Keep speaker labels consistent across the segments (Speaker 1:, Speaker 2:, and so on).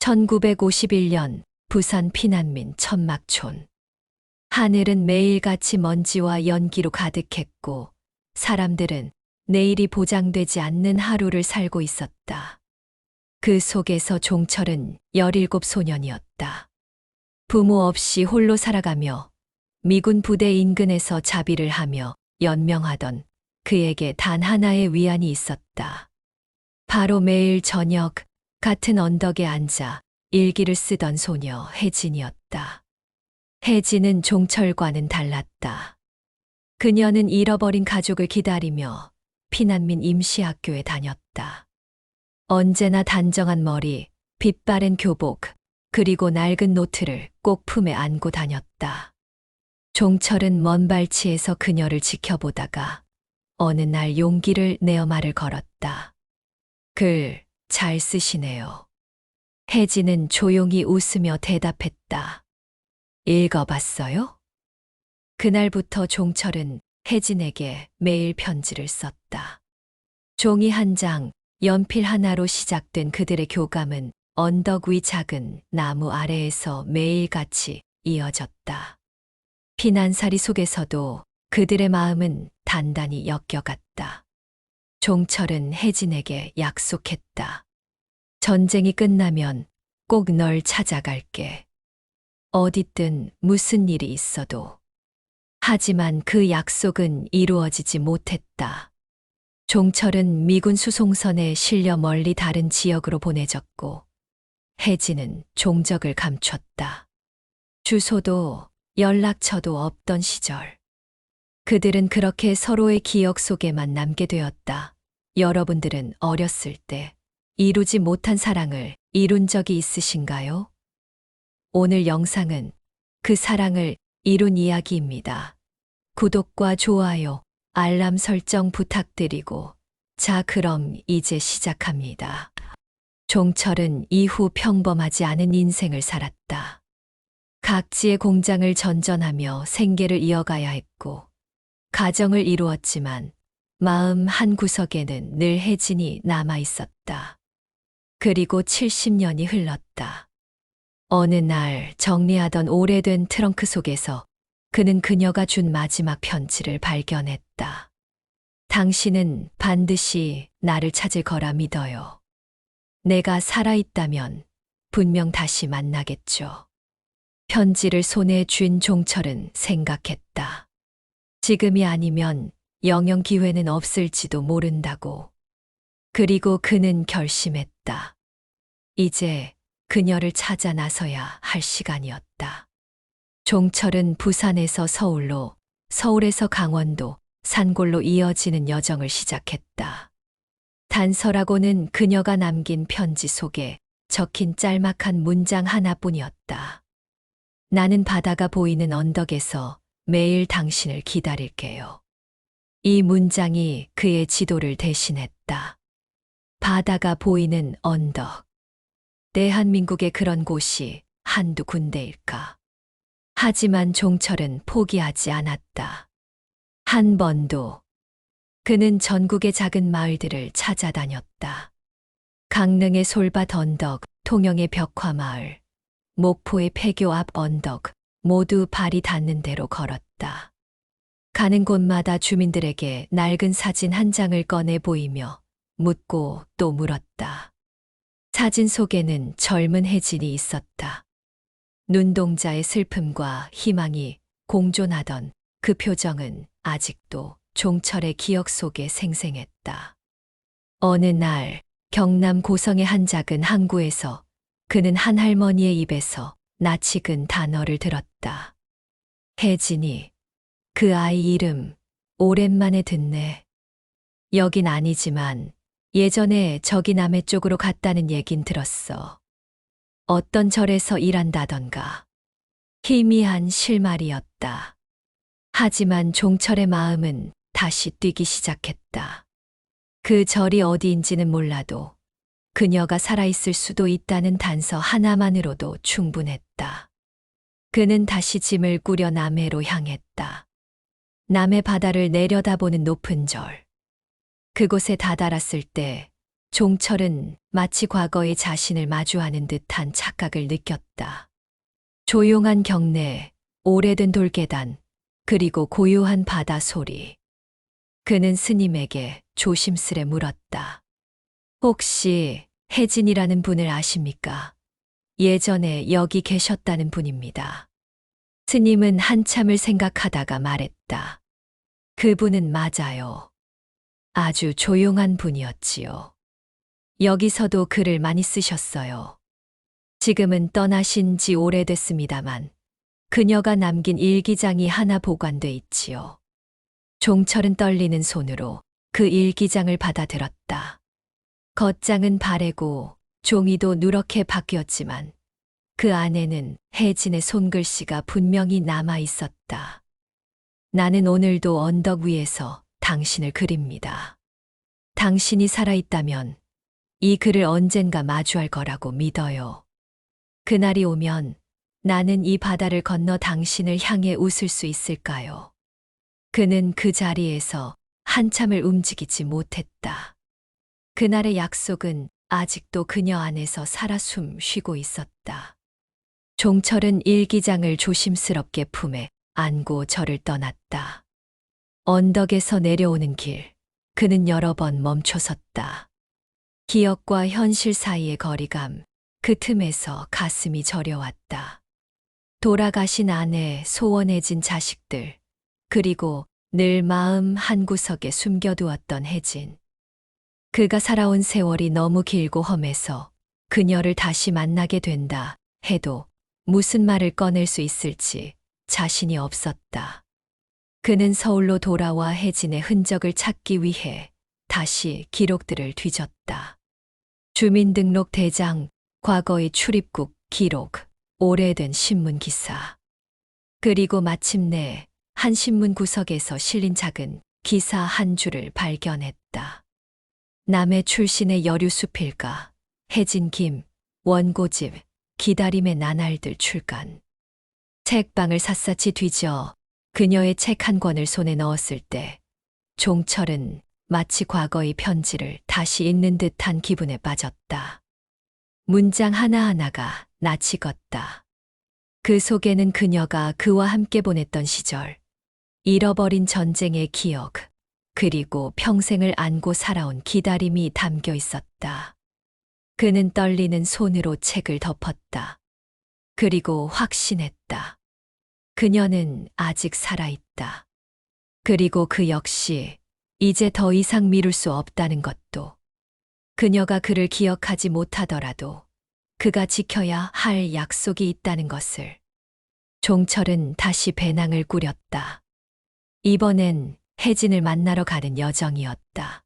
Speaker 1: 1951년 부산 피난민 천막촌. 하늘은 매일같이 먼지와 연기로 가득했고 사람들은 내일이 보장되지 않는 하루를 살고 있었다. 그 속에서 종철은 17 소년이었다. 부모 없이 홀로 살아가며 미군 부대 인근에서 자비를 하며 연명하던 그에게 단 하나의 위안이 있었다. 바로 매일 저녁 같은 언덕에 앉아 일기를 쓰던 소녀 혜진이었다. 혜진은 종철과는 달랐다. 그녀는 잃어버린 가족을 기다리며 피난민 임시학교에 다녔다. 언제나 단정한 머리, 빛바랜 교복, 그리고 낡은 노트를 꼭 품에 안고 다녔다. 종철은 먼 발치에서 그녀를 지켜보다가 어느 날 용기를 내어 말을 걸었다. 글 잘 쓰시네요. 혜진은 조용히 웃으며 대답했다. 읽어봤어요? 그날부터 종철은 혜진에게 매일 편지를 썼다. 종이 한 장, 연필 하나로 시작된 그들의 교감은 언덕 위 작은 나무 아래에서 매일같이 이어졌다. 피난살이 속에서도 그들의 마음은 단단히 엮여갔다. 종철은 혜진에게 약속했다. 전쟁이 끝나면 꼭 널 찾아갈게. 어디든 무슨 일이 있어도. 하지만 그 약속은 이루어지지 못했다. 종철은 미군 수송선에 실려 멀리 다른 지역으로 보내졌고 혜진은 종적을 감췄다. 주소도 연락처도 없던 시절. 그들은 그렇게 서로의 기억 속에만 남게 되었다. 여러분들은 어렸을 때 이루지 못한 사랑을 이룬 적이 있으신가요? 오늘 영상은 그 사랑을 이룬 이야기입니다. 구독과 좋아요, 알람 설정 부탁드리고 자 그럼 이제 시작합니다. 종철은 이후 평범하지 않은 인생을 살았다. 각지의 공장을 전전하며 생계를 이어가야 했고 가정을 이루었지만 마음 한 구석에는 늘 혜진이 남아 있었다. 그리고 70년이 흘렀다. 어느 날 정리하던 오래된 트렁크 속에서 그는 그녀가 준 마지막 편지를 발견했다. 당신은 반드시 나를 찾을 거라 믿어요. 내가 살아있다면 분명 다시 만나겠죠. 편지를 손에 쥔 종철은 생각했다. 지금이 아니면 영영 기회는 없을지도 모른다고. 그리고 그는 결심했다. 이제 그녀를 찾아 나서야 할 시간이었다. 종철은 부산에서 서울로, 서울에서 강원도, 산골로 이어지는 여정을 시작했다. 단서라고는 그녀가 남긴 편지 속에 적힌 짤막한 문장 하나뿐이었다. 나는 바다가 보이는 언덕에서 매일 당신을 기다릴게요. 이 문장이 그의 지도를 대신했다. 바다가 보이는 언덕. 대한민국에 그런 곳이 한두 군데일까. 하지만 종철은 포기하지 않았다. 한 번도. 그는 전국의 작은 마을들을 찾아다녔다. 강릉의 솔밭 언덕, 통영의 벽화마을, 목포의 폐교 앞 언덕, 모두 발이 닿는 대로 걸었다. 가는 곳마다 주민들에게 낡은 사진 한 장을 꺼내 보이며 묻고 또 물었다. 사진 속에는 젊은 혜진이 있었다. 눈동자의 슬픔과 희망이 공존하던 그 표정은 아직도 종철의 기억 속에 생생했다. 어느 날 경남 고성의 한 작은 항구에서 그는 한 할머니의 입에서 낯익은 단어를 들었다. 혜진이, 그 아이 이름 오랜만에 듣네. 여긴 아니지만 예전에 저기 남해 쪽으로 갔다는 얘긴 들었어. 어떤 절에서 일한다던가. 희미한 실말이었다. 하지만 종철의 마음은 다시 뛰기 시작했다. 그 절이 어디인지는 몰라도 그녀가 살아있을 수도 있다는 단서 하나만으로도 충분했다. 그는 다시 짐을 꾸려 남해로 향했다. 남해 바다를 내려다보는 높은 절. 그곳에 다다랐을 때 종철은 마치 과거의 자신을 마주하는 듯한 착각을 느꼈다. 조용한 경내, 오래된 돌계단, 그리고 고요한 바다 소리. 그는 스님에게 조심스레 물었다. 혹시 혜진이라는 분을 아십니까? 예전에 여기 계셨다는 분입니다. 스님은 한참을 생각하다가 말했다. 그분은 맞아요. 아주 조용한 분이었지요. 여기서도 글을 많이 쓰셨어요. 지금은 떠나신 지 오래됐습니다만 그녀가 남긴 일기장이 하나 보관돼 있지요. 종철은 떨리는 손으로 그 일기장을 받아들었다. 겉장은 바래고 종이도 누렇게 바뀌었지만 그 안에는 혜진의 손글씨가 분명히 남아 있었다. 나는 오늘도 언덕 위에서 당신을 그립니다. 당신이 살아있다면 이 글을 언젠가 마주할 거라고 믿어요. 그날이 오면 나는 이 바다를 건너 당신을 향해 웃을 수 있을까요? 그는 그 자리에서 한참을 움직이지 못했다. 그날의 약속은 아직도 그녀 안에서 살아 숨 쉬고 있었다. 종철은 일기장을 조심스럽게 품에 안고 절을 떠났다. 언덕에서 내려오는 길, 그는 여러 번 멈춰섰다. 기억과 현실 사이의 거리감, 그 틈에서 가슴이 저려왔다. 돌아가신 아내, 소원해진 자식들, 그리고 늘 마음 한구석에 숨겨두었던 혜진. 그가 살아온 세월이 너무 길고 험해서 그녀를 다시 만나게 된다 해도 무슨 말을 꺼낼 수 있을지 자신이 없었다. 그는 서울로 돌아와 혜진의 흔적을 찾기 위해 다시 기록들을 뒤졌다. 주민등록 대장, 과거의 출입국 기록, 오래된 신문 기사. 그리고 마침내 한 신문 구석에서 실린 작은 기사 한 줄을 발견했다. 남해 출신의 여류수필가, 혜진 김, 원고집, 기다림의 나날들 출간. 책방을 샅샅이 뒤져 그녀의 책 한 권을 손에 넣었을 때 종철은 마치 과거의 편지를 다시 읽는 듯한 기분에 빠졌다. 문장 하나하나가 낯이 익었다. 그 속에는 그녀가 그와 함께 보냈던 시절, 잃어버린 전쟁의 기억, 그리고 평생을 안고 살아온 기다림이 담겨 있었다. 그는 떨리는 손으로 책을 덮었다. 그리고 확신했다. 그녀는 아직 살아있다. 그리고 그 역시 이제 더 이상 미룰 수 없다는 것도. 그녀가 그를 기억하지 못하더라도 그가 지켜야 할 약속이 있다는 것을. 종철은 다시 배낭을 꾸렸다. 이번엔 혜진을 만나러 가는 여정이었다.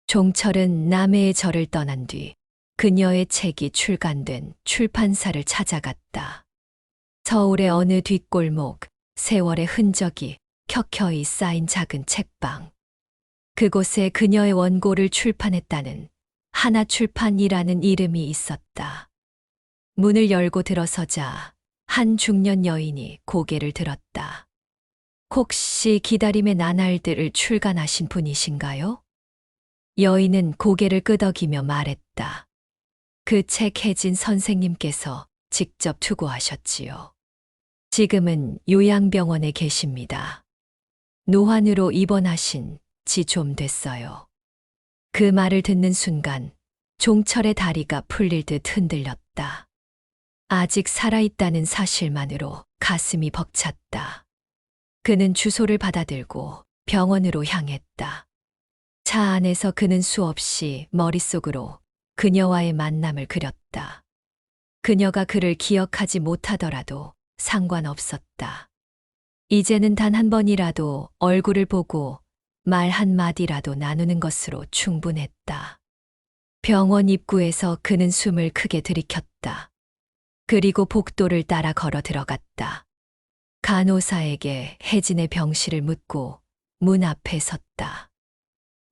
Speaker 1: 종철은 남해의 절을 떠난 뒤 그녀의 책이 출간된 출판사를 찾아갔다. 서울의 어느 뒷골목, 세월의 흔적이 켜켜이 쌓인 작은 책방. 그곳에 그녀의 원고를 출판했다는 하나출판이라는 이름이 있었다. 문을 열고 들어서자 한 중년 여인이 고개를 들었다. 혹시 기다림의 나날들을 출간하신 분이신가요? 여인은 고개를 끄덕이며 말했다. 그 책 혜진 선생님께서 직접 투고하셨지요. 지금은 요양병원에 계십니다. 노환으로 입원하신 지 좀 됐어요. 그 말을 듣는 순간 종철의 다리가 풀릴 듯 흔들렸다. 아직 살아있다는 사실만으로 가슴이 벅찼다. 그는 주소를 받아들고 병원으로 향했다. 차 안에서 그는 수없이 머릿속으로 그녀와의 만남을 그렸다. 그녀가 그를 기억하지 못하더라도 상관없었다. 이제는 단 한 번이라도 얼굴을 보고 말 한마디라도 나누는 것으로 충분했다. 병원 입구에서 그는 숨을 크게 들이켰다. 그리고 복도를 따라 걸어 들어갔다. 간호사에게 혜진의 병실을 묻고 문 앞에 섰다.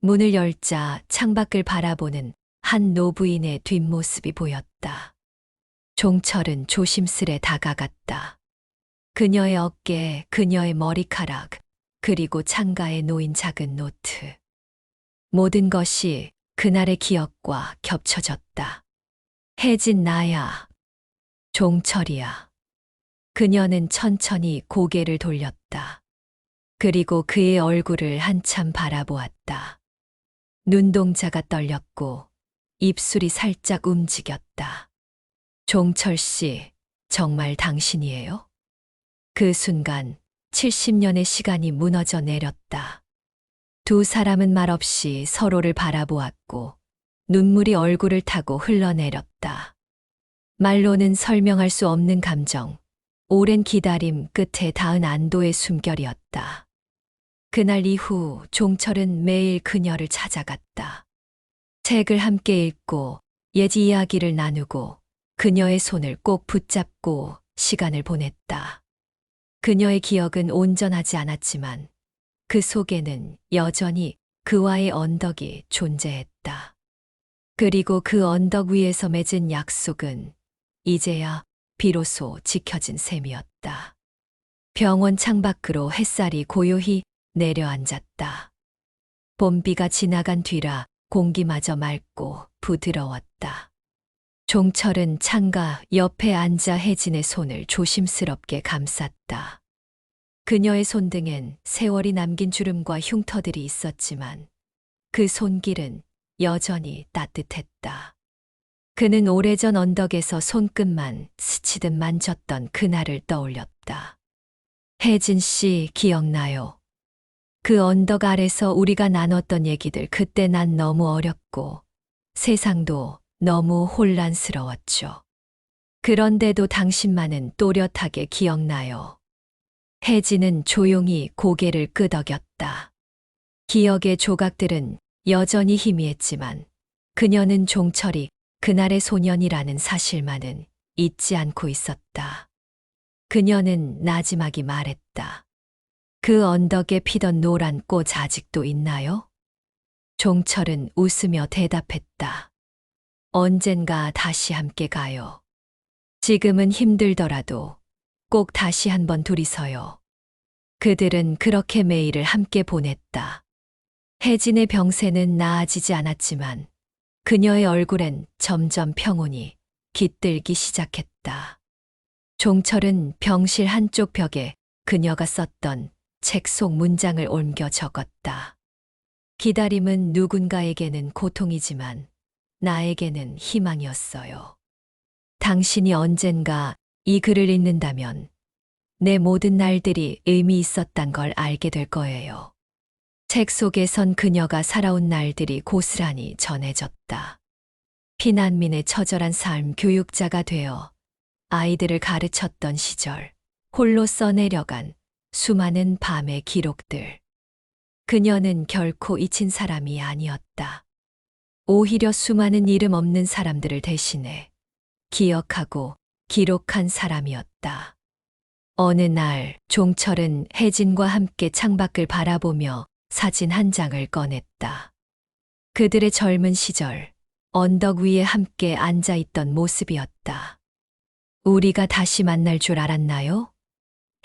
Speaker 1: 문을 열자 창밖을 바라보는 한 노부인의 뒷모습이 보였다. 종철은 조심스레 다가갔다. 그녀의 어깨, 그녀의 머리카락, 그리고 창가에 놓인 작은 노트. 모든 것이 그날의 기억과 겹쳐졌다. 혜진 나야. 종철이야. 그녀는 천천히 고개를 돌렸다. 그리고 그의 얼굴을 한참 바라보았다. 눈동자가 떨렸고 입술이 살짝 움직였다. 종철 씨, 정말 당신이에요? 그 순간 70년의 시간이 무너져 내렸다. 두 사람은 말없이 서로를 바라보았고 눈물이 얼굴을 타고 흘러내렸다. 말로는 설명할 수 없는 감정, 오랜 기다림 끝에 닿은 안도의 숨결이었다. 그날 이후 종철은 매일 그녀를 찾아갔다. 책을 함께 읽고 옛 이야기를 나누고 그녀의 손을 꼭 붙잡고 시간을 보냈다. 그녀의 기억은 온전하지 않았지만 그 속에는 여전히 그와의 언덕이 존재했다. 그리고 그 언덕 위에서 맺은 약속은 이제야 비로소 지켜진 셈이었다. 병원 창밖으로 햇살이 고요히 내려앉았다. 봄비가 지나간 뒤라 공기마저 맑고 부드러웠다. 종철은 창가 옆에 앉아 혜진의 손을 조심스럽게 감쌌다. 그녀의 손등엔 세월이 남긴 주름과 흉터들이 있었지만 그 손길은 여전히 따뜻했다. 그는 오래전 언덕에서 손끝만 스치듯 만졌던 그날을 떠올렸다. 혜진 씨 기억나요? 그 언덕 아래서 우리가 나눴던 얘기들, 그때 난 너무 어렸고 세상도 너무 혼란스러웠죠. 그런데도 당신만은 또렷하게 기억나요. 혜진은 조용히 고개를 끄덕였다. 기억의 조각들은 여전히 희미했지만 그녀는 종철이 그날의 소년이라는 사실만은 잊지 않고 있었다. 그녀는 나지막이 말했다. 그 언덕에 피던 노란 꽃 아직도 있나요? 종철은 웃으며 대답했다. 언젠가 다시 함께 가요. 지금은 힘들더라도 꼭 다시 한번 둘이서요. 그들은 그렇게 매일을 함께 보냈다. 혜진의 병세는 나아지지 않았지만 그녀의 얼굴엔 점점 평온이 깃들기 시작했다. 종철은 병실 한쪽 벽에 그녀가 썼던 책 속 문장을 옮겨 적었다. 기다림은 누군가에게는 고통이지만 나에게는 희망이었어요. 당신이 언젠가 이 글을 읽는다면 내 모든 날들이 의미 있었단 걸 알게 될 거예요. 책 속에선 그녀가 살아온 날들이 고스란히 전해졌다. 피난민의 처절한 삶, 교육자가 되어 아이들을 가르쳤던 시절, 홀로 써내려간 수많은 밤의 기록들. 그녀는 결코 잊힌 사람이 아니었다. 오히려 수많은 이름 없는 사람들을 대신해 기억하고 기록한 사람이었다. 어느 날 종철은 혜진과 함께 창밖을 바라보며 사진 한 장을 꺼냈다. 그들의 젊은 시절, 언덕 위에 함께 앉아 있던 모습이었다. 우리가 다시 만날 줄 알았나요?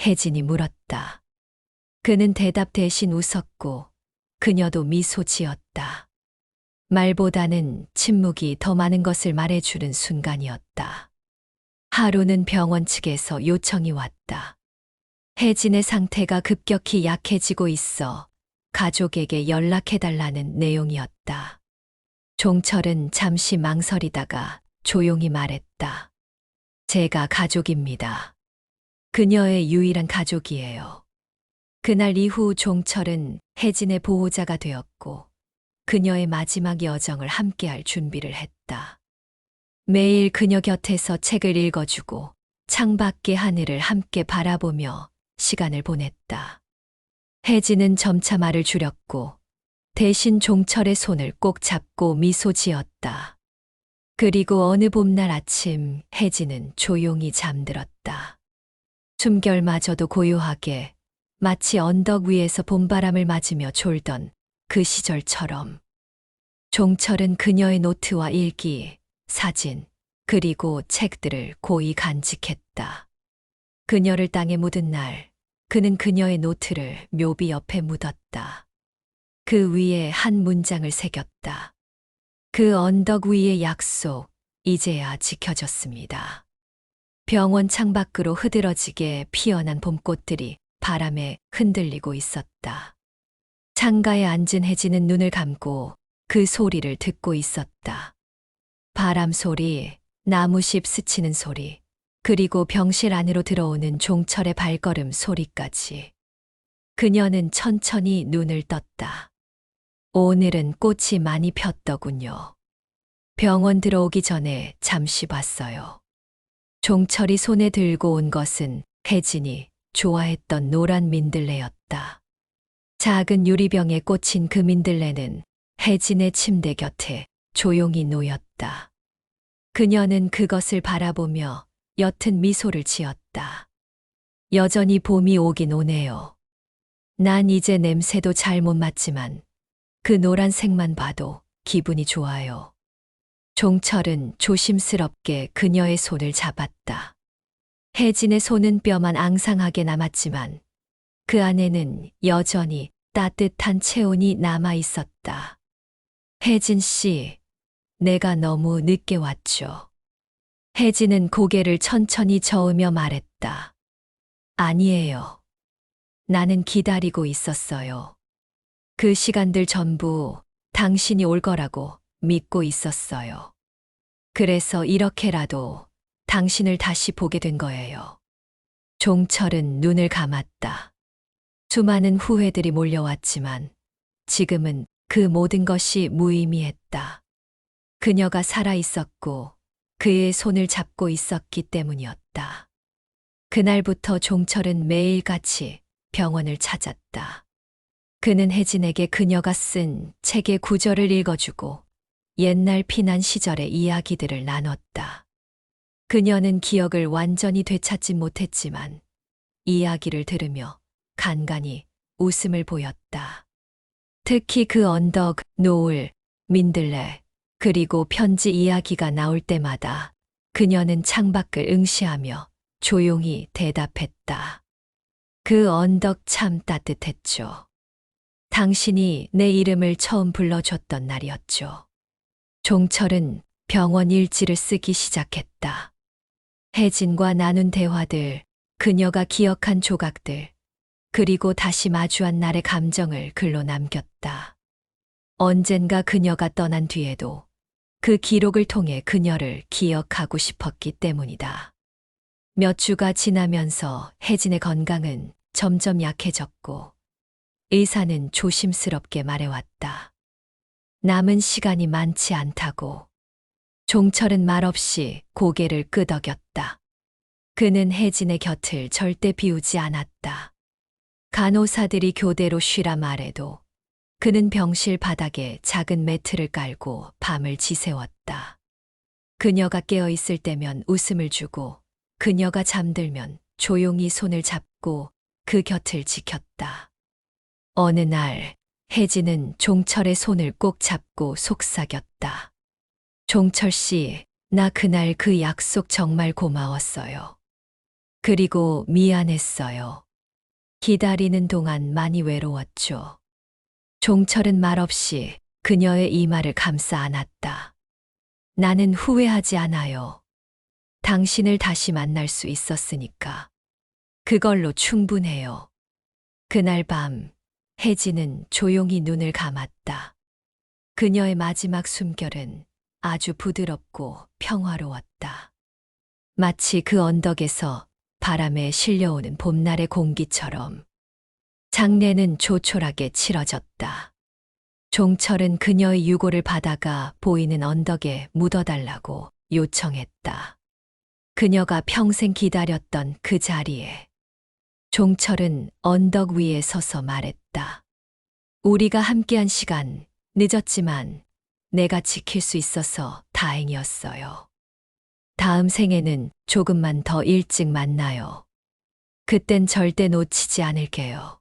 Speaker 1: 혜진이 물었다. 그는 대답 대신 웃었고 그녀도 미소 지었다. 말보다는 침묵이 더 많은 것을 말해주는 순간이었다. 하루는 병원 측에서 요청이 왔다. 혜진의 상태가 급격히 약해지고 있어 가족에게 연락해달라는 내용이었다. 종철은 잠시 망설이다가 조용히 말했다. 제가 가족입니다. 그녀의 유일한 가족이에요. 그날 이후 종철은 혜진의 보호자가 되었고 그녀의 마지막 여정을 함께할 준비를 했다. 매일 그녀 곁에서 책을 읽어주고 창밖의 하늘을 함께 바라보며 시간을 보냈다. 혜진은 점차 말을 줄였고 대신 종철의 손을 꼭 잡고 미소 지었다. 그리고 어느 봄날 아침 혜진은 조용히 잠들었다. 숨결마저도 고요하게 마치 언덕 위에서 봄바람을 맞으며 졸던 그 시절처럼. 종철은 그녀의 노트와 일기, 사진, 그리고 책들을 고이 간직했다. 그녀를 땅에 묻은 날, 그는 그녀의 노트를 묘비 옆에 묻었다. 그 위에 한 문장을 새겼다. 그 언덕 위의 약속, 이제야 지켜졌습니다. 병원 창밖으로 흐드러지게 피어난 봄꽃들이 바람에 흔들리고 있었다. 창가에 앉은 혜진은 눈을 감고 그 소리를 듣고 있었다. 바람 소리, 나무잎 스치는 소리, 그리고 병실 안으로 들어오는 종철의 발걸음 소리까지. 그녀는 천천히 눈을 떴다. 오늘은 꽃이 많이 폈더군요. 병원 들어오기 전에 잠시 봤어요. 종철이 손에 들고 온 것은 혜진이 좋아했던 노란 민들레였다. 작은 유리병에 꽂힌 그 민들레는 혜진의 침대 곁에 조용히 놓였다. 그녀는 그것을 바라보며 옅은 미소를 지었다. 여전히 봄이 오긴 오네요. 난 이제 냄새도 잘 못 맡지만 그 노란색만 봐도 기분이 좋아요. 종철은 조심스럽게 그녀의 손을 잡았다. 혜진의 손은 뼈만 앙상하게 남았지만 그 안에는 여전히 따뜻한 체온이 남아 있었다. 혜진 씨, 내가 너무 늦게 왔죠. 혜진은 고개를 천천히 저으며 말했다. 아니에요. 나는 기다리고 있었어요. 그 시간들 전부 당신이 올 거라고 믿고 있었어요. 그래서 이렇게라도 당신을 다시 보게 된 거예요. 종철은 눈을 감았다. 수많은 후회들이 몰려왔지만 지금은 그 모든 것이 무의미했다. 그녀가 살아 있었고 그의 손을 잡고 있었기 때문이었다. 그날부터 종철은 매일같이 병원을 찾았다. 그는 혜진에게 그녀가 쓴 책의 구절을 읽어주고 옛날 피난 시절의 이야기들을 나눴다. 그녀는 기억을 완전히 되찾지 못했지만 이야기를 들으며 간간히 웃음을 보였다. 특히 그 언덕, 노을, 민들레, 그리고 편지 이야기가 나올 때마다 그녀는 창밖을 응시하며 조용히 대답했다. 그 언덕 참 따뜻했죠. 당신이 내 이름을 처음 불러줬던 날이었죠. 종철은 병원 일지를 쓰기 시작했다. 혜진과 나눈 대화들, 그녀가 기억한 조각들, 그리고 다시 마주한 날의 감정을 글로 남겼다. 언젠가 그녀가 떠난 뒤에도 그 기록을 통해 그녀를 기억하고 싶었기 때문이다. 몇 주가 지나면서 혜진의 건강은 점점 약해졌고 의사는 조심스럽게 말해왔다. 남은 시간이 많지 않다고. 종철은 말없이 고개를 끄덕였다. 그는 혜진의 곁을 절대 비우지 않았다. 간호사들이 교대로 쉬라 말해도 그는 병실 바닥에 작은 매트를 깔고 밤을 지새웠다. 그녀가 깨어 있을 때면 웃음을 주고 그녀가 잠들면 조용히 손을 잡고 그 곁을 지켰다. 어느 날 혜진은 종철의 손을 꼭 잡고 속삭였다. 종철 씨, 나 그날 그 약속 정말 고마웠어요. 그리고 미안했어요. 기다리는 동안 많이 외로웠죠. 종철은 말없이 그녀의 이마를 감싸 안았다. 나는 후회하지 않아요. 당신을 다시 만날 수 있었으니까. 그걸로 충분해요. 그날 밤 혜진은 조용히 눈을 감았다. 그녀의 마지막 숨결은 아주 부드럽고 평화로웠다. 마치 그 언덕에서 바람에 실려오는 봄날의 공기처럼. 장례는 조촐하게 치러졌다. 종철은 그녀의 유골을 받아가 보이는 언덕에 묻어달라고 요청했다. 그녀가 평생 기다렸던 그 자리에. 종철은 언덕 위에 서서 말했다. 우리가 함께한 시간 늦었지만 내가 지킬 수 있어서 다행이었어요. 다음 생에는 조금만 더 일찍 만나요. 그땐 절대 놓치지 않을게요.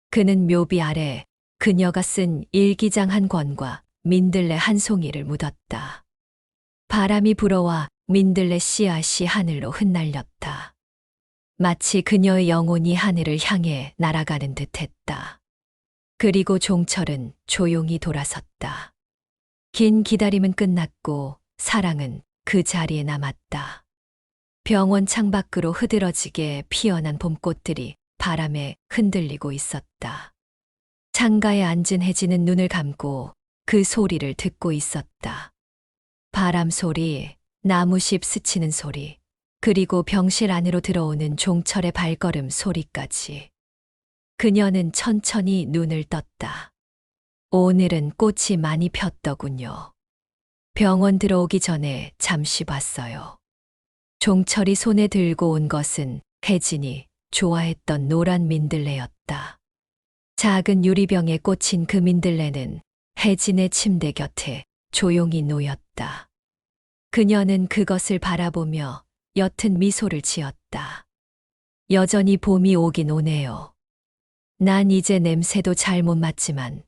Speaker 1: 그는 묘비 아래 그녀가 쓴 일기장 한 권과 민들레 한 송이를 묻었다. 바람이 불어와 민들레 씨앗이 하늘로 흩날렸다. 마치 그녀의 영혼이 하늘을 향해 날아가는 듯했다. 그리고 종철은 조용히 돌아섰다. 긴 기다림은 끝났고 사랑은 그 자리에 남았다. 병원 창밖으로 흐드러지게 피어난 봄꽃들이 바람에 흔들리고 있었다. 창가에 앉은 혜진은 눈을 감고 그 소리를 듣고 있었다. 바람 소리, 나무잎 스치는 소리, 그리고 병실 안으로 들어오는 종철의 발걸음 소리까지. 그녀는 천천히 눈을 떴다. 오늘은 꽃이 많이 폈더군요. 병원 들어오기 전에 잠시 봤어요. 종철이 손에 들고 온 것은 혜진이 좋아했던 노란 민들레였다. 작은 유리병에 꽂힌 그 민들레는 혜진의 침대 곁에 조용히 놓였다. 그녀는 그것을 바라보며 옅은 미소를 지었다. 여전히 봄이 오긴 오네요. 난 이제 냄새도 잘 못 맡지만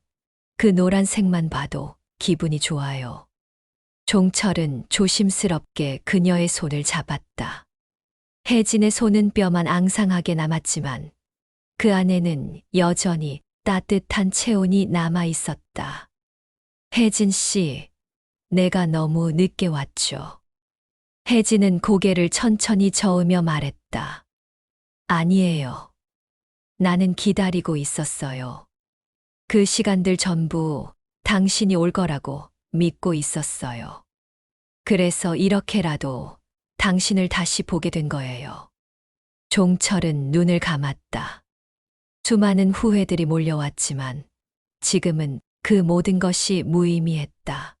Speaker 1: 그 노란색만 봐도 기분이 좋아요. 종철은 조심스럽게 그녀의 손을 잡았다. 혜진의 손은 뼈만 앙상하게 남았지만 그 안에는 여전히 따뜻한 체온이 남아 있었다. 혜진 씨, 내가 너무 늦게 왔죠. 혜진은 고개를 천천히 저으며 말했다. 아니에요. 나는 기다리고 있었어요. 그 시간들 전부 당신이 올 거라고 믿고 있었어요. 그래서 이렇게라도 당신을 다시 보게 된 거예요. 종철은 눈을 감았다. 수많은 후회들이 몰려왔지만 지금은 그 모든 것이 무의미했다.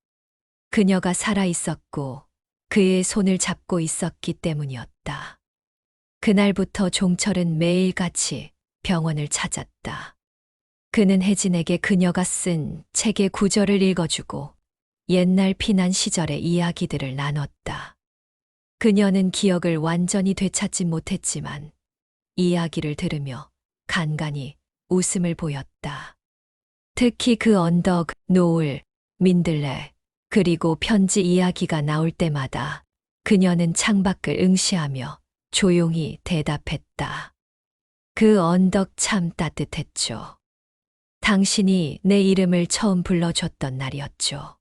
Speaker 1: 그녀가 살아 있었고 그의 손을 잡고 있었기 때문이었다. 그날부터 종철은 매일같이 병원을 찾았다. 그는 혜진에게 그녀가 쓴 책의 구절을 읽어주고 옛날 피난 시절의 이야기들을 나눴다. 그녀는 기억을 완전히 되찾진 못했지만 이야기를 들으며 간간히 웃음을 보였다. 특히 그 언덕, 노을, 민들레, 그리고 편지 이야기가 나올 때마다 그녀는 창밖을 응시하며 조용히 대답했다. 그 언덕 참 따뜻했죠. 당신이 내 이름을 처음 불러줬던 날이었죠.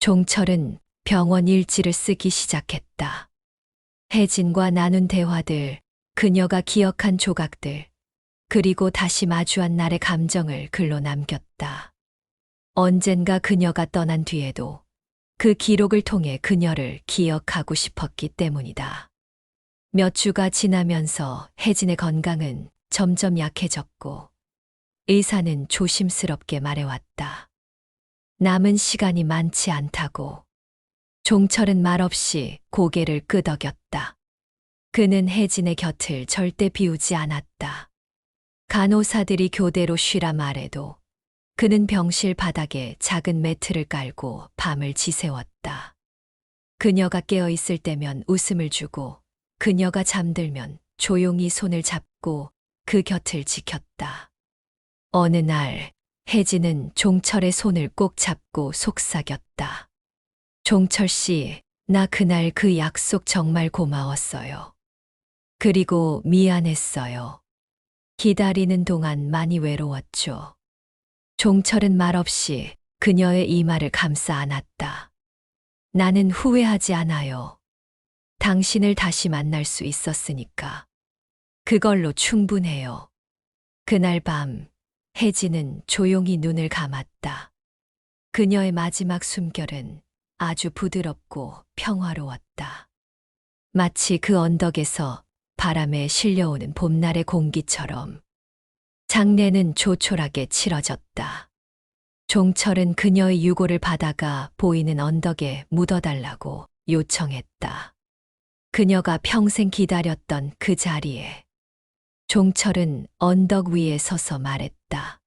Speaker 1: 종철은 병원 일지를 쓰기 시작했다. 혜진과 나눈 대화들, 그녀가 기억한 조각들, 그리고 다시 마주한 날의 감정을 글로 남겼다. 언젠가 그녀가 떠난 뒤에도 그 기록을 통해 그녀를 기억하고 싶었기 때문이다. 몇 주가 지나면서 혜진의 건강은 점점 약해졌고 의사는 조심스럽게 말해왔다. 남은 시간이 많지 않다고. 종철은 말없이 고개를 끄덕였다. 그는 혜진의 곁을 절대 비우지 않았다. 간호사들이 교대로 쉬라 말해도 그는 병실 바닥에 작은 매트를 깔고 밤을 지새웠다. 그녀가 깨어 있을 때면 웃음을 주고 그녀가 잠들면 조용히 손을 잡고 그 곁을 지켰다. 어느 날 혜진은 종철의 손을 꼭 잡고 속삭였다. 종철 씨, 나 그날 그 약속 정말 고마웠어요. 그리고 미안했어요. 기다리는 동안 많이 외로웠죠. 종철은 말없이 그녀의 이마를 감싸 안았다. 나는 후회하지 않아요. 당신을 다시 만날 수 있었으니까. 그걸로 충분해요. 그날 밤 혜진은 조용히 눈을 감았다. 그녀의 마지막 숨결은 아주 부드럽고 평화로웠다. 마치 그 언덕에서 바람에 실려오는 봄날의 공기처럼. 장례는 조촐하게 치러졌다. 종철은 그녀의 유골을 받아가 보이는 언덕에 묻어달라고 요청했다. 그녀가 평생 기다렸던 그 자리에 종철은 언덕 위에 서서 말했다.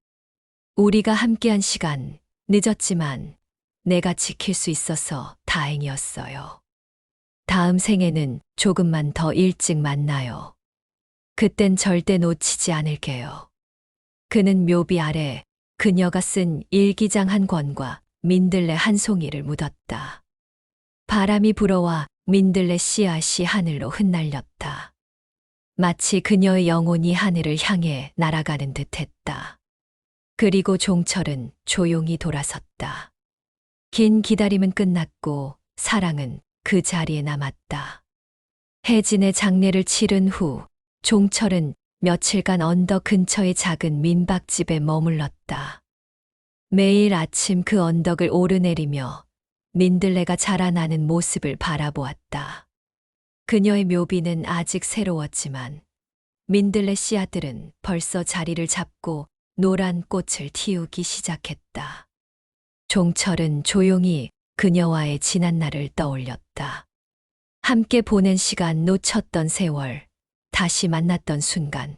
Speaker 1: 우리가 함께한 시간 늦었지만 내가 지킬 수 있어서 다행이었어요. 다음 생에는 조금만 더 일찍 만나요. 그땐 절대 놓치지 않을게요. 그는 묘비 아래 그녀가 쓴 일기장 한 권과 민들레 한 송이를 묻었다. 바람이 불어와 민들레 씨앗이 하늘로 흩날렸다. 마치 그녀의 영혼이 하늘을 향해 날아가는 듯 했다. 그리고 종철은 조용히 돌아섰다. 긴 기다림은 끝났고 사랑은 그 자리에 남았다. 혜진의 장례를 치른 후 종철은 며칠간 언덕 근처의 작은 민박집에 머물렀다. 매일 아침 그 언덕을 오르내리며 민들레가 자라나는 모습을 바라보았다. 그녀의 묘비는 아직 새로웠지만 민들레 씨앗들은 벌써 자리를 잡고 노란 꽃을 틔우기 시작했다. 종철은 조용히 그녀와의 지난 날을 떠올렸다. 함께 보낸 시간, 놓쳤던 세월, 다시 만났던 순간,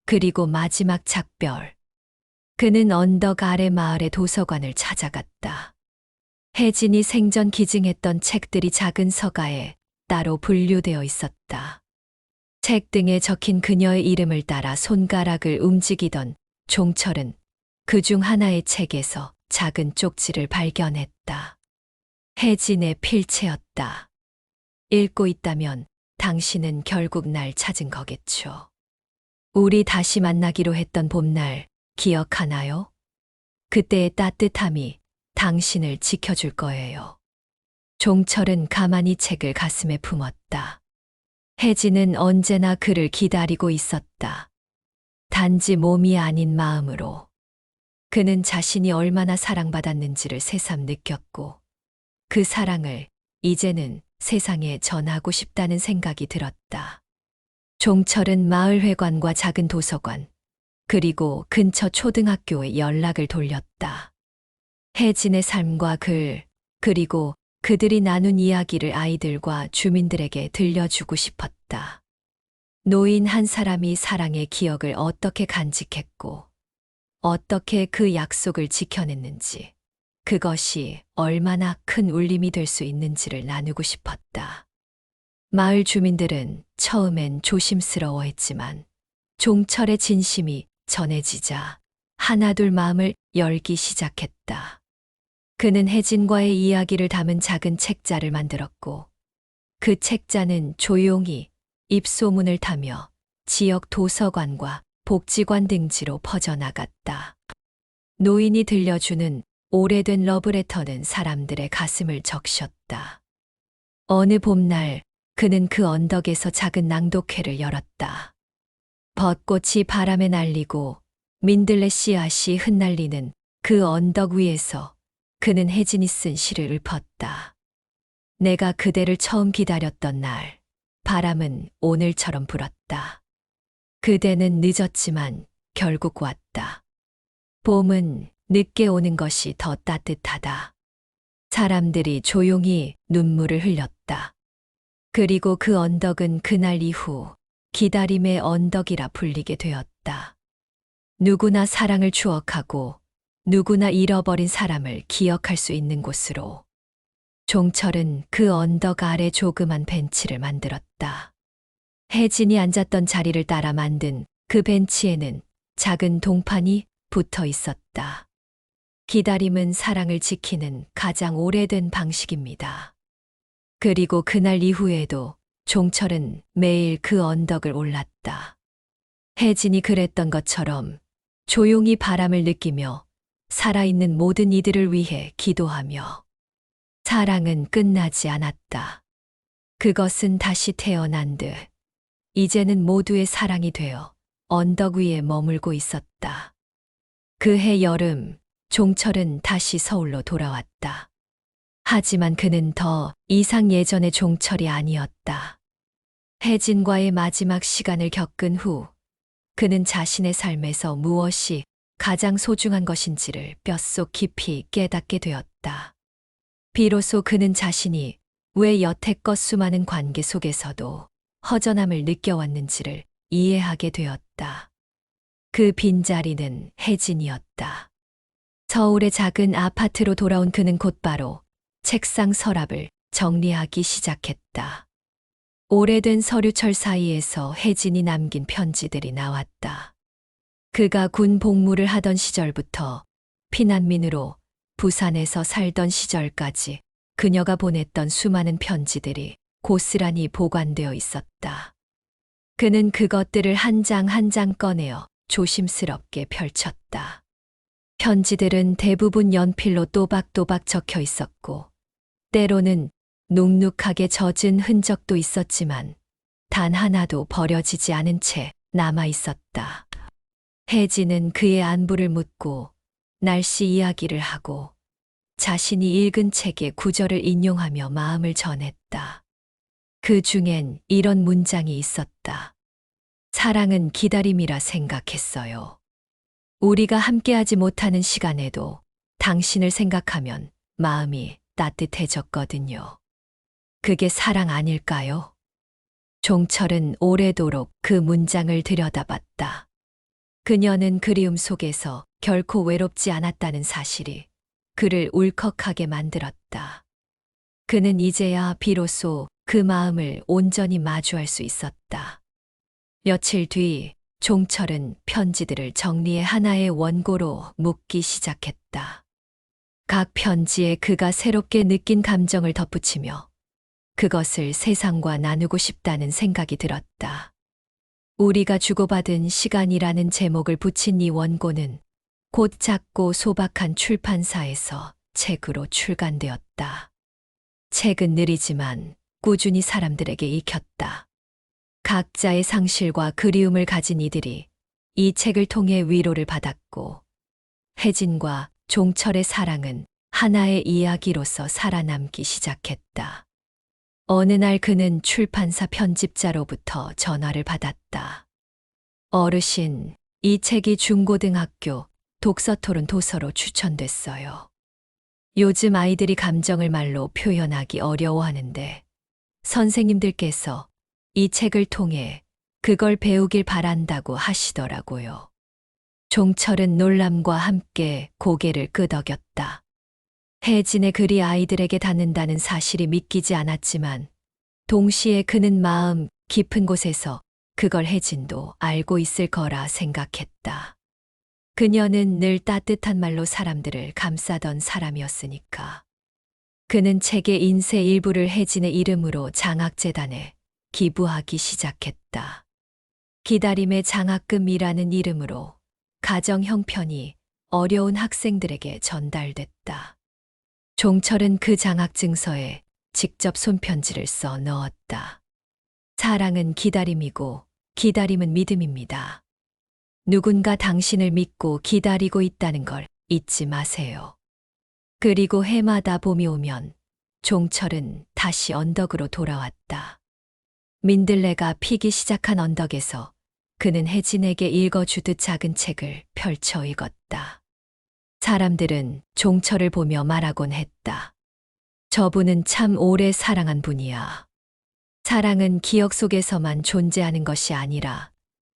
Speaker 1: 그리고 마지막 작별. 그는 언덕 아래 마을의 도서관을 찾아갔다. 혜진이 생전 기증했던 책들이 작은 서가에 따로 분류되어 있었다. 책 등에 적힌 그녀의 이름을 따라 손가락을 움직이던 종철은 그중 하나의 책에서 작은 쪽지를 발견했다. 혜진의 필체였다. 읽고 있다면 당신은 결국 날 찾은 거겠죠. 우리 다시 만나기로 했던 봄날 기억하나요? 그때의 따뜻함이 당신을 지켜줄 거예요. 종철은 가만히 책을 가슴에 품었다. 혜진은 언제나 그를 기다리고 있었다. 단지 몸이 아닌 마음으로. 그는 자신이 얼마나 사랑받았는지를 새삼 느꼈고 그 사랑을 이제는 세상에 전하고 싶다는 생각이 들었다. 종철은 마을회관과 작은 도서관, 그리고 근처 초등학교에 연락을 돌렸다. 혜진의 삶과 글, 그리고 그들이 나눈 이야기를 아이들과 주민들에게 들려주고 싶었다. 노인 한 사람이 사랑의 기억을 어떻게 간직했고, 어떻게 그 약속을 지켜냈는지, 그것이 얼마나 큰 울림이 될 수 있는지를 나누고 싶었다. 마을 주민들은 처음엔 조심스러워했지만 종철의 진심이 전해지자 하나둘 마음을 열기 시작했다. 그는 혜진과의 이야기를 담은 작은 책자를 만들었고 그 책자는 조용히 입소문을 타며 지역 도서관과 복지관 등지로 퍼져나갔다. 노인이 들려주는 오래된 러브레터는 사람들의 가슴을 적셨다. 어느 봄날 그는 그 언덕에서 작은 낭독회를 열었다. 벚꽃이 바람에 날리고 민들레 씨앗이 흩날리는 그 언덕 위에서 그는 혜진이 쓴 시를 읊었다. 내가 그대를 처음 기다렸던 날, 바람은 오늘처럼 불었다. 그대는 늦었지만 결국 왔다. 봄은 늦게 오는 것이 더 따뜻하다. 사람들이 조용히 눈물을 흘렸다. 그리고 그 언덕은 그날 이후 기다림의 언덕이라 불리게 되었다. 누구나 사랑을 추억하고 누구나 잃어버린 사람을 기억할 수 있는 곳으로. 종철은 그 언덕 아래 조그만 벤치를 만들었다. 혜진이 앉았던 자리를 따라 만든 그 벤치에는 작은 동판이 붙어 있었다. 기다림은 사랑을 지키는 가장 오래된 방식입니다. 그리고 그날 이후에도 종철은 매일 그 언덕을 올랐다. 혜진이 그랬던 것처럼 조용히 바람을 느끼며 살아있는 모든 이들을 위해 기도하며. 사랑은 끝나지 않았다. 그것은 다시 태어난 듯 이제는 모두의 사랑이 되어 언덕 위에 머물고 있었다. 그해 여름, 종철은 다시 서울로 돌아왔다. 하지만 그는 더 이상 예전의 종철이 아니었다. 혜진과의 마지막 시간을 겪은 후 그는 자신의 삶에서 무엇이 가장 소중한 것인지를 뼛속 깊이 깨닫게 되었다. 비로소 그는 자신이 왜 여태껏 수많은 관계 속에서도 허전함을 느껴왔는지를 이해하게 되었다. 그 빈자리는 혜진이었다. 서울의 작은 아파트로 돌아온 그는 곧바로 책상 서랍을 정리하기 시작했다. 오래된 서류철 사이에서 혜진이 남긴 편지들이 나왔다. 그가 군 복무를 하던 시절부터 피난민으로 부산에서 살던 시절까지 그녀가 보냈던 수많은 편지들이 고스란히 보관되어 있었다. 그는 그것들을 한 장 한 장 꺼내어 조심스럽게 펼쳤다. 편지들은 대부분 연필로 또박또박 적혀 있었고, 때로는 눅눅하게 젖은 흔적도 있었지만, 단 하나도 버려지지 않은 채 남아 있었다. 혜진은 그의 안부를 묻고, 날씨 이야기를 하고, 자신이 읽은 책의 구절을 인용하며 마음을 전했다. 그 중엔 이런 문장이 있었다. 사랑은 기다림이라 생각했어요. 우리가 함께하지 못하는 시간에도 당신을 생각하면 마음이 따뜻해졌거든요. 그게 사랑 아닐까요? 종철은 오래도록 그 문장을 들여다봤다. 그녀는 그리움 속에서 결코 외롭지 않았다는 사실이 그를 울컥하게 만들었다. 그는 이제야 비로소 그 마음을 온전히 마주할 수 있었다. 며칠 뒤 종철은 편지들을 정리해 하나의 원고로 묶기 시작했다. 각 편지에 그가 새롭게 느낀 감정을 덧붙이며 그것을 세상과 나누고 싶다는 생각이 들었다. 우리가 주고받은 시간이라는 제목을 붙인 이 원고는 곧 작고 소박한 출판사에서 책으로 출간되었다. 책은 느리지만 꾸준히 사람들에게 읽혔다. 각자의 상실과 그리움을 가진 이들이 이 책을 통해 위로를 받았고, 혜진과 종철의 사랑은 하나의 이야기로서 살아남기 시작했다. 어느 날 그는 출판사 편집자로부터 전화를 받았다. 어르신, 이 책이 중고등학교 독서토론 도서로 추천됐어요. 요즘 아이들이 감정을 말로 표현하기 어려워하는데 선생님들께서 이 책을 통해 그걸 배우길 바란다고 하시더라고요. 종철은 놀람과 함께 고개를 끄덕였다. 혜진의 글이 아이들에게 닿는다는 사실이 믿기지 않았지만 동시에 그는 마음 깊은 곳에서 그걸 혜진도 알고 있을 거라 생각했다. 그녀는 늘 따뜻한 말로 사람들을 감싸던 사람이었으니까. 그는 책의 인쇄 일부를 혜진의 이름으로 장학재단에 기부하기 시작했다. 기다림의 장학금이라는 이름으로 가정 형편이 어려운 학생들에게 전달됐다. 종철은 그 장학증서에 직접 손편지를 써 넣었다. 사랑은 기다림이고 기다림은 믿음입니다. 누군가 당신을 믿고 기다리고 있다는 걸 잊지 마세요. 그리고 해마다 봄이 오면 종철은 다시 언덕으로 돌아왔다. 민들레가 피기 시작한 언덕에서 그는 혜진에게 읽어주듯 작은 책을 펼쳐 읽었다. 사람들은 종철을 보며 말하곤 했다. 저분은 참 오래 사랑한 분이야. 사랑은 기억 속에서만 존재하는 것이 아니라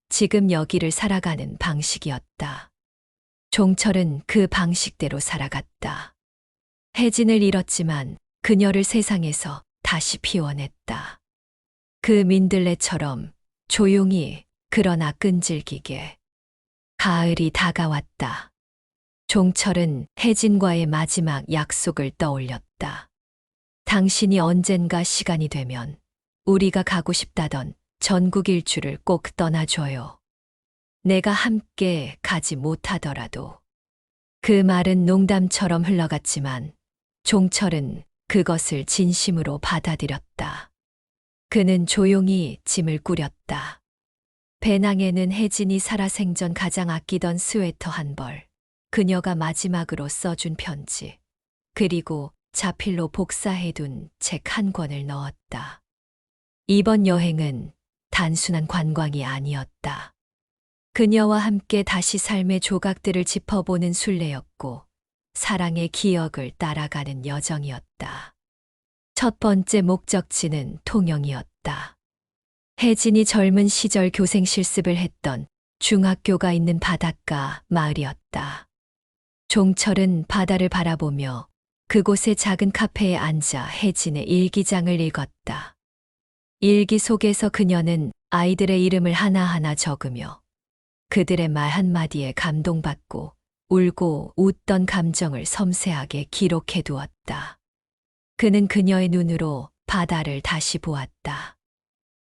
Speaker 1: 지금 여기를 살아가는 방식이었다. 종철은 그 방식대로 살아갔다. 혜진을 잃었지만 그녀를 세상에서 다시 피워냈다. 그 민들레처럼 조용히 그러나 끈질기게. 가을이 다가왔다. 종철은 혜진과의 마지막 약속을 떠올렸다. 당신이 언젠가 시간이 되면 우리가 가고 싶다던 전국 일주를 꼭 떠나줘요. 내가 함께 가지 못하더라도. 그 말은 농담처럼 흘러갔지만 종철은 그것을 진심으로 받아들였다. 그는 조용히 짐을 꾸렸다. 배낭에는 혜진이 살아생전 가장 아끼던 스웨터 한 벌, 그녀가 마지막으로 써준 편지, 그리고 자필로 복사해둔 책 한 권을 넣었다. 이번 여행은 단순한 관광이 아니었다. 그녀와 함께 다시 삶의 조각들을 짚어보는 순례였고, 사랑의 기억을 따라가는 여정이었다. 첫 번째 목적지는 통영이었다. 혜진이 젊은 시절 교생 실습을 했던 중학교가 있는 바닷가 마을이었다. 종철은 바다를 바라보며 그곳의 작은 카페에 앉아 혜진의 일기장을 읽었다. 일기 속에서 그녀는 아이들의 이름을 하나하나 적으며 그들의 말 한마디에 감동받고 울고 웃던 감정을 섬세하게 기록해 두었다. 그는 그녀의 눈으로 바다를 다시 보았다.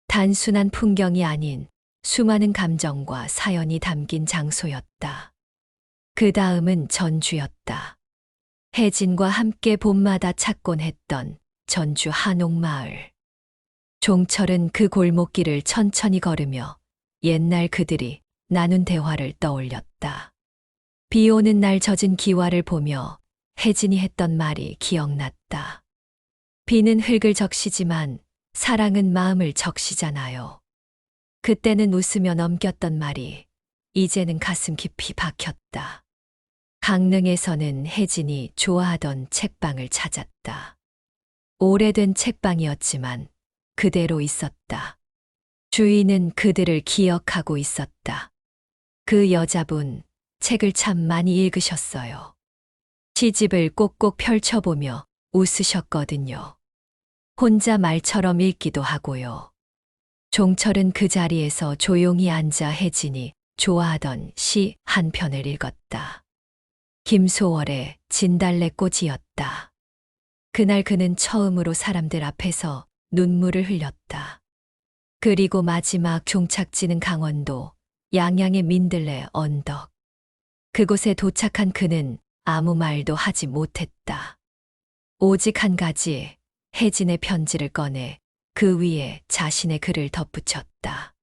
Speaker 1: 단순한 풍경이 아닌 수많은 감정과 사연이 담긴 장소였다. 그 다음은 전주였다. 혜진과 함께 봄마다 찾곤 했던 전주 한옥마을. 종철은 그 골목길을 천천히 걸으며 옛날 그들이 나눈 대화를 떠올렸다. 비 오는 날 젖은 기와를 보며 혜진이 했던 말이 기억났다. 비는 흙을 적시지만 사랑은 마음을 적시잖아요. 그때는 웃으며 넘겼던 말이 이제는 가슴 깊이 박혔다. 강릉에서는 혜진이 좋아하던 책방을 찾았다. 오래된 책방이었지만 그대로 있었다. 주인은 그들을 기억하고 있었다. 그 여자분, 책을 참 많이 읽으셨어요. 시집을 꼭꼭 펼쳐보며 웃으셨거든요. 혼자 말처럼 읽기도 하고요. 종철은 그 자리에서 조용히 앉아 혜진이 좋아하던 시 한 편을 읽었다. 김소월의 진달래꽃이었다. 그날 그는 처음으로 사람들 앞에서 눈물을 흘렸다. 그리고 마지막 종착지는 강원도 양양의 민들레 언덕. 그곳에 도착한 그는 아무 말도 하지 못했다. 오직 한 가지, 혜진의 편지를 꺼내 그 위에 자신의 글을 덧붙였다.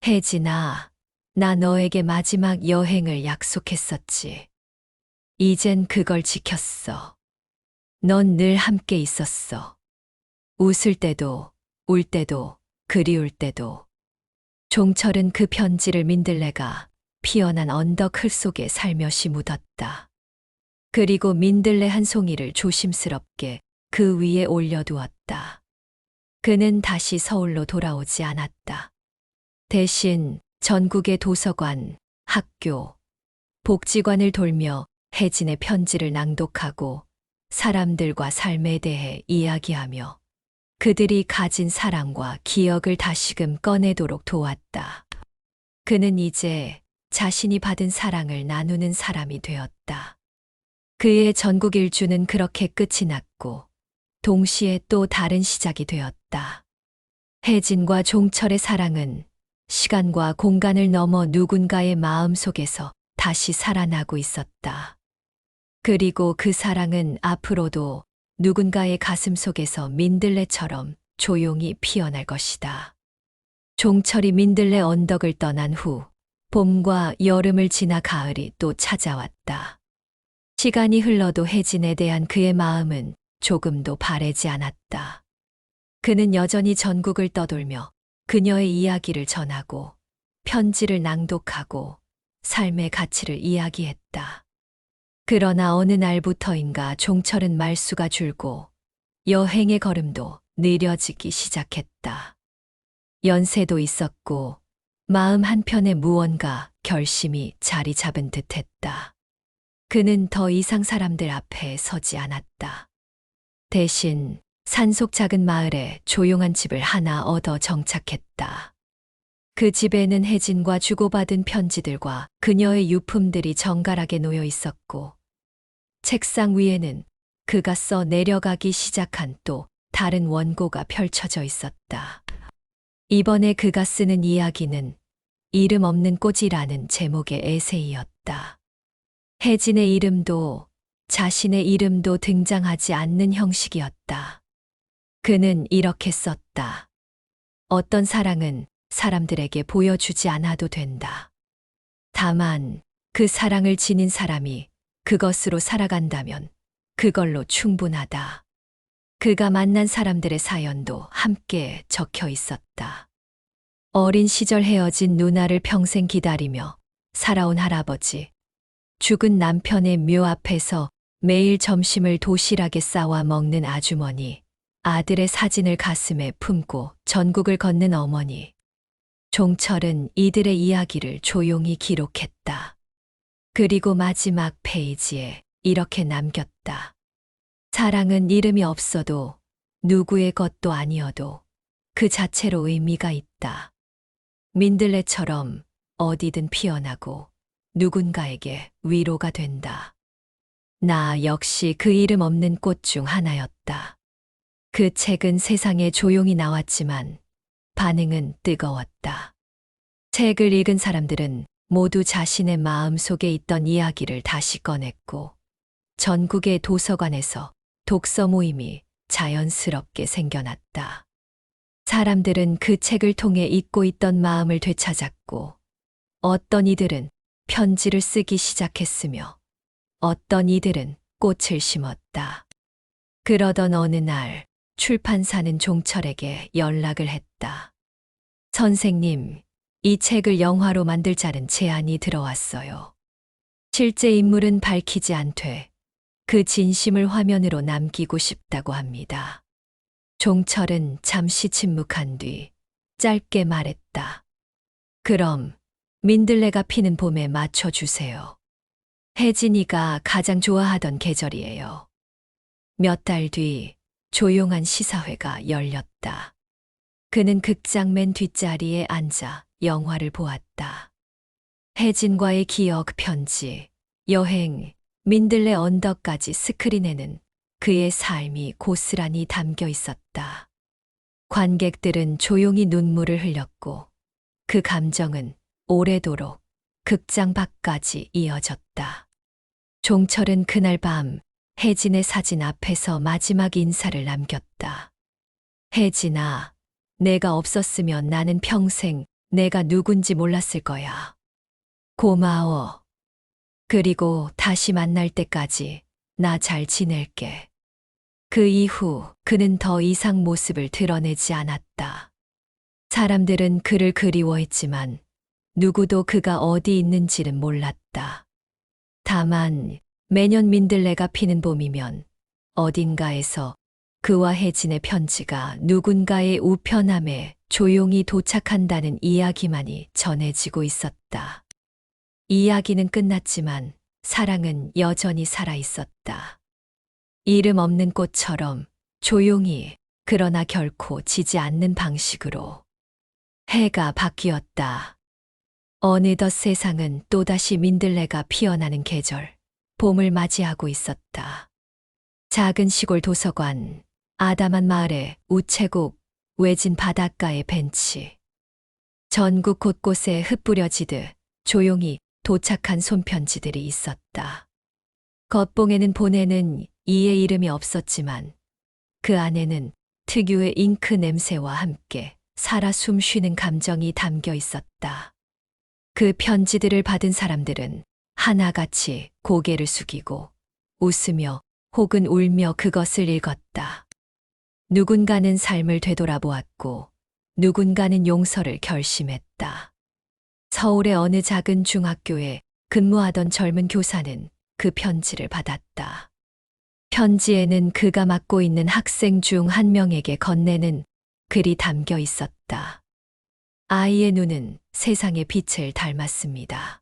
Speaker 1: 혜진아, 나 너에게 마지막 여행을 약속했었지. 이젠 그걸 지켰어. 넌 늘 함께 있었어. 웃을 때도, 울 때도, 그리울 때도. 종철은 그 편지를 민들레가 피어난 언덕 흘 속에 살며시 묻었다. 그리고 민들레 한 송이를 조심스럽게 그 위에 올려두었다. 그는 다시 서울로 돌아오지 않았다. 대신 전국의 도서관, 학교, 복지관을 돌며 혜진의 편지를 낭독하고 사람들과 삶에 대해 이야기하며 그들이 가진 사랑과 기억을 다시금 꺼내도록 도왔다. 그는 이제 자신이 받은 사랑을 나누는 사람이 되었다. 그의 전국 일주는 그렇게 끝이 났고 동시에 또 다른 시작이 되었다. 혜진과 종철의 사랑은 시간과 공간을 넘어 누군가의 마음 속에서 다시 살아나고 있었다. 그리고 그 사랑은 앞으로도 누군가의 가슴 속에서 민들레처럼 조용히 피어날 것이다. 종철이 민들레 언덕을 떠난 후 봄과 여름을 지나 가을이 또 찾아왔다. 시간이 흘러도 혜진에 대한 그의 마음은 조금도 바래지 않았다. 그는 여전히 전국을 떠돌며 그녀의 이야기를 전하고 편지를 낭독하고 삶의 가치를 이야기했다. 그러나 어느 날부터인가 종철은 말수가 줄고 여행의 걸음도 느려지기 시작했다. 연세도 있었고 마음 한편에 무언가 결심이 자리 잡은 듯했다. 그는 더 이상 사람들 앞에 서지 않았다. 대신 산속 작은 마을에 조용한 집을 하나 얻어 정착했다. 그 집에는 혜진과 주고받은 편지들과 그녀의 유품들이 정갈하게 놓여 있었고 책상 위에는 그가 써 내려가기 시작한 또 다른 원고가 펼쳐져 있었다. 이번에 그가 쓰는 이야기는 이름 없는 꽃이라는 제목의 에세이였다. 혜진의 이름도 자신의 이름도 등장하지 않는 형식이었다. 그는 이렇게 썼다. 어떤 사랑은 사람들에게 보여주지 않아도 된다. 다만 그 사랑을 지닌 사람이 그것으로 살아간다면 그걸로 충분하다. 그가 만난 사람들의 사연도 함께 적혀 있었다. 어린 시절 헤어진 누나를 평생 기다리며 살아온 할아버지, 죽은 남편의 묘 앞에서 매일 점심을 도시락에 싸와 먹는 아주머니, 아들의 사진을 가슴에 품고 전국을 걷는 어머니. 종철은 이들의 이야기를 조용히 기록했다. 그리고 마지막 페이지에 이렇게 남겼다. 사랑은 이름이 없어도 누구의 것도 아니어도 그 자체로 의미가 있다. 민들레처럼 어디든 피어나고 누군가에게 위로가 된다. 나 역시 그 이름 없는 꽃 중 하나였다. 그 책은 세상에 조용히 나왔지만 반응은 뜨거웠다. 책을 읽은 사람들은 모두 자신의 마음속에 있던 이야기를 다시 꺼냈고 전국의 도서관에서 독서 모임이 자연스럽게 생겨났다. 사람들은 그 책을 통해 잊고 있던 마음을 되찾았고 어떤 이들은 편지를 쓰기 시작했으며 어떤 이들은 꽃을 심었다. 그러던 어느 날 출판사는 종철에게 연락을 했다. 선생님, 이 책을 영화로 만들자는 제안이 들어왔어요. 실제 인물은 밝히지 않되 그 진심을 화면으로 남기고 싶다고 합니다. 종철은 잠시 침묵한 뒤 짧게 말했다. 그럼 민들레가 피는 봄에 맞춰주세요. 혜진이가 가장 좋아하던 계절이에요. 몇 달 뒤 조용한 시사회가 열렸다. 그는 극장 맨 뒷자리에 앉아 영화를 보았다. 혜진과의 기억 편지, 여행, 민들레 언덕까지 스크린에는 그의 삶이 고스란히 담겨 있었다. 관객들은 조용히 눈물을 흘렸고 그 감정은 오래도록 극장 밖까지 이어졌다. 종철은 그날 밤 혜진의 사진 앞에서 마지막 인사를 남겼다. 혜진아, 내가 없었으면 나는 평생 내가 누군지 몰랐을 거야. 고마워. 그리고 다시 만날 때까지 나 잘 지낼게. 그 이후 그는 더 이상 모습을 드러내지 않았다. 사람들은 그를 그리워했지만 누구도 그가 어디 있는지는 몰랐다. 다만 매년 민들레가 피는 봄이면 어딘가에서 그와 혜진의 편지가 누군가의 우편함에 조용히 도착한다는 이야기만이 전해지고 있었다. 이야기는 끝났지만 사랑은 여전히 살아 있었다. 이름 없는 꽃처럼 조용히 그러나 결코 지지 않는 방식으로. 해가 바뀌었다. 어느덧 세상은 또다시 민들레가 피어나는 계절, 봄을 맞이하고 있었다. 작은 시골 도서관, 아담한 마을의 우체국, 외진 바닷가의 벤치. 전국 곳곳에 흩뿌려지듯 조용히 도착한 손편지들이 있었다. 겉봉에는 보내는 이의 이름이 없었지만 그 안에는 특유의 잉크 냄새와 함께 살아 숨쉬는 감정이 담겨 있었다. 그 편지들을 받은 사람들은 하나같이 고개를 숙이고 웃으며 혹은 울며 그것을 읽었다. 누군가는 삶을 되돌아보았고 누군가는 용서를 결심했다. 서울의 어느 작은 중학교에 근무하던 젊은 교사는 그 편지를 받았다. 편지에는 그가 맡고 있는 학생 중 한 명에게 건네는 글이 담겨 있었다. 아이의 눈은 세상의 빛을 닮았습니다.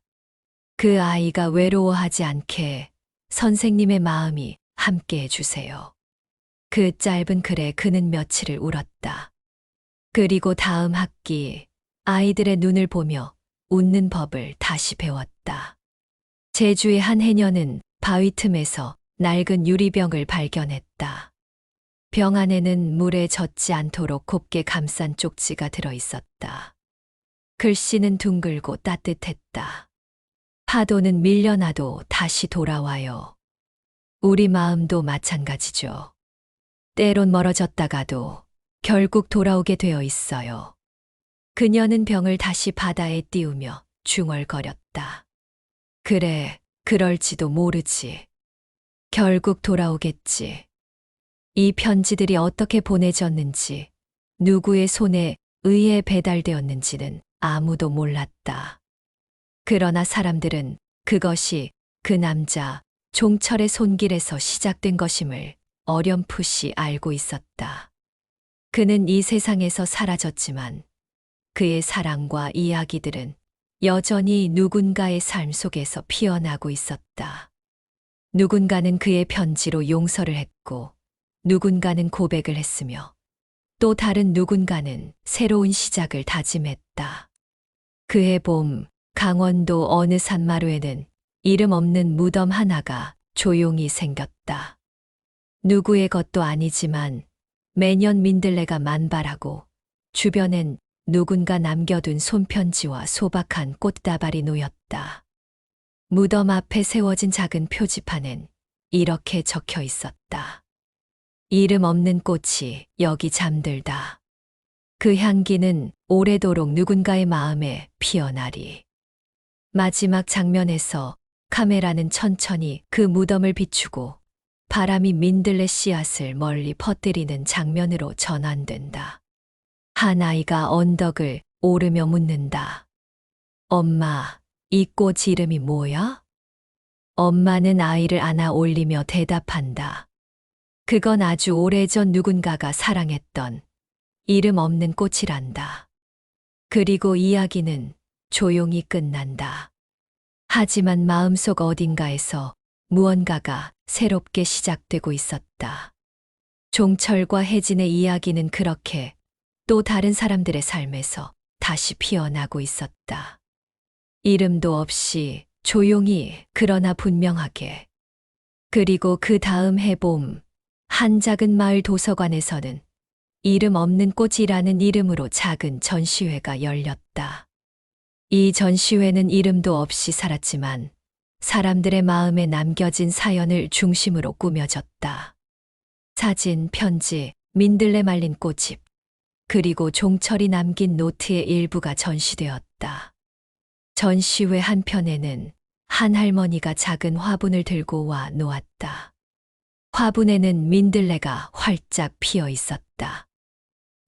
Speaker 1: 그 아이가 외로워하지 않게 선생님의 마음이 함께 해주세요. 그 짧은 글에 그는 며칠을 울었다. 그리고 다음 학기 아이들의 눈을 보며 웃는 법을 다시 배웠다. 제주의 한 해녀는 바위 틈에서 낡은 유리병을 발견했다. 병 안에는 물에 젖지 않도록 곱게 감싼 쪽지가 들어 있었다. 글씨는 둥글고 따뜻했다. 파도는 밀려나도 다시 돌아와요. 우리 마음도 마찬가지죠. 때론 멀어졌다가도 결국 돌아오게 되어 있어요. 그녀는 병을 다시 바다에 띄우며 중얼거렸다. 그래, 그럴지도 모르지. 결국 돌아오겠지. 이 편지들이 어떻게 보내졌는지, 누구의 손에 의해 배달되었는지는 아무도 몰랐다. 그러나 사람들은 그것이 그 남자 종철의 손길에서 시작된 것임을 어렴풋이 알고 있었다. 그는 이 세상에서 사라졌지만 그의 사랑과 이야기들은 여전히 누군가의 삶 속에서 피어나고 있었다. 누군가는 그의 편지로 용서를 했고, 누군가는 고백을 했으며, 또 다른 누군가는 새로운 시작을 다짐했다. 그해 봄, 강원도 어느 산마루에는 이름 없는 무덤 하나가 조용히 생겼다. 누구의 것도 아니지만 매년 민들레가 만발하고 주변엔 누군가 남겨둔 손편지와 소박한 꽃다발이 놓였다. 무덤 앞에 세워진 작은 표지판엔 이렇게 적혀 있었다. 이름 없는 꽃이 여기 잠들다. 그 향기는 오래도록 누군가의 마음에 피어나리. 마지막 장면에서 카메라는 천천히 그 무덤을 비추고 바람이 민들레 씨앗을 멀리 퍼뜨리는 장면으로 전환된다. 한 아이가 언덕을 오르며 묻는다. 엄마, 이 꽃 이름이 뭐야? 엄마는 아이를 안아 올리며 대답한다. 그건 아주 오래전 누군가가 사랑했던 이름 없는 꽃이란다. 그리고 이야기는 조용히 끝난다. 하지만 마음속 어딘가에서 무언가가 새롭게 시작되고 있었다. 종철과 혜진의 이야기는 그렇게 또 다른 사람들의 삶에서 다시 피어나고 있었다. 이름도 없이 조용히 그러나 분명하게. 그리고 그 다음 해봄, 한 작은 마을 도서관에서는 이름 없는 꽃이라는 이름으로 작은 전시회가 열렸다. 이 전시회는 이름도 없이 살았지만 사람들의 마음에 남겨진 사연을 중심으로 꾸며졌다. 사진, 편지, 민들레 말린 꽃잎, 그리고 종철이 남긴 노트의 일부가 전시되었다. 전시회 한편에는 한 할머니가 작은 화분을 들고 와 놓았다. 화분에는 민들레가 활짝 피어 있었다.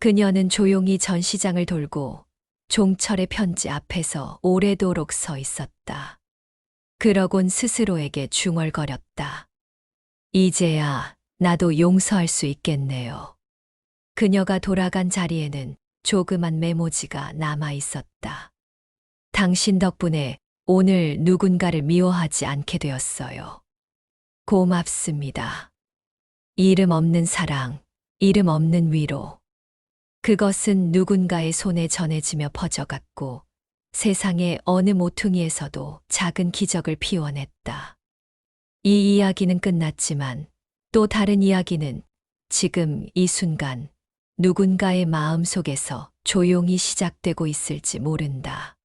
Speaker 1: 그녀는 조용히 전시장을 돌고 종철의 편지 앞에서 오래도록 서 있었다. 그러곤 스스로에게 중얼거렸다. 이제야 나도 용서할 수 있겠네요. 그녀가 돌아간 자리에는 조그만 메모지가 남아 있었다. 당신 덕분에 오늘 누군가를 미워하지 않게 되었어요. 고맙습니다. 이름 없는 사랑, 이름 없는 위로. 그것은 누군가의 손에 전해지며 퍼져갔고 세상의 어느 모퉁이에서도 작은 기적을 피워냈다. 이 이야기는 끝났지만 또 다른 이야기는 지금 이 순간 누군가의 마음 속에서 조용히 시작되고 있을지 모른다.